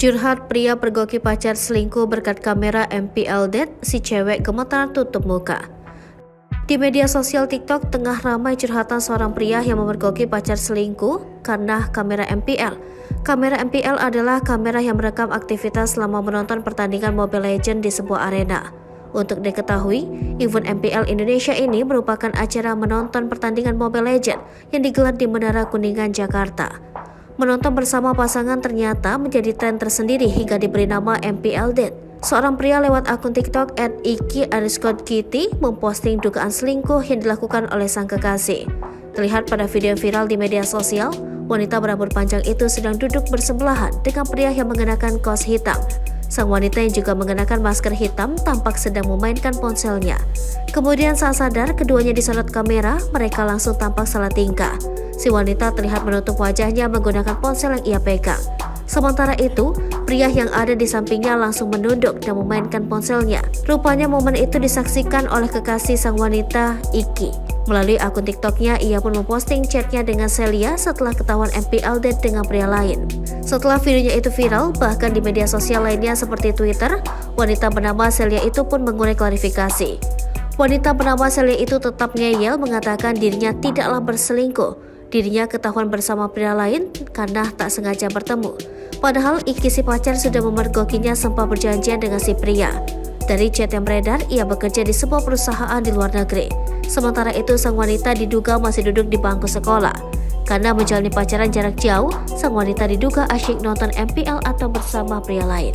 Curhat pria pergoki pacar selingkuh berkat kamera MPL Date, si cewek gemetar tutup muka. Di media sosial TikTok tengah ramai curhatan seorang pria yang memergoki pacar selingkuh karena kamera MPL. Kamera MPL adalah kamera yang merekam aktivitas selama menonton pertandingan Mobile Legends di sebuah arena. Untuk diketahui, event MPL Indonesia ini merupakan acara menonton pertandingan Mobile Legends yang digelar di Menara Kuningan, Jakarta. Menonton bersama pasangan ternyata menjadi tren tersendiri hingga diberi nama MPL Date. Seorang pria lewat akun TikTok @iki_kitty memposting dugaan selingkuh yang dilakukan oleh sang kekasih. Terlihat pada video viral di media sosial, wanita berambut panjang itu sedang duduk bersebelahan dengan pria yang mengenakan kaos hitam. Sang wanita yang juga mengenakan masker hitam tampak sedang memainkan ponselnya. Kemudian saat sadar keduanya disorot kamera, mereka langsung tampak salah tingkah. Si wanita terlihat menutup wajahnya menggunakan ponsel yang ia pegang. Sementara itu, pria yang ada di sampingnya langsung menunduk dan memainkan ponselnya. Rupanya momen itu disaksikan oleh kekasih sang wanita, Iki. Melalui akun TikToknya, ia pun memposting chatnya dengan Celia setelah ketahuan MPL Date dengan pria lain. Setelah videonya itu viral, bahkan di media sosial lainnya seperti Twitter, wanita bernama Celia itu pun mengurai klarifikasi. Wanita bernama Celia itu tetap ngeyel mengatakan dirinya tidaklah berselingkuh. Dirinya ketahuan bersama pria lain karena tak sengaja bertemu. Padahal Iki si pacar sudah memergokinya sempat berjanjian dengan si pria. Dari chat yang beredar, ia bekerja di sebuah perusahaan di luar negeri. Sementara itu, sang wanita diduga masih duduk di bangku sekolah. Karena menjalani pacaran jarak jauh, sang wanita diduga asyik nonton MPL atau bersama pria lain.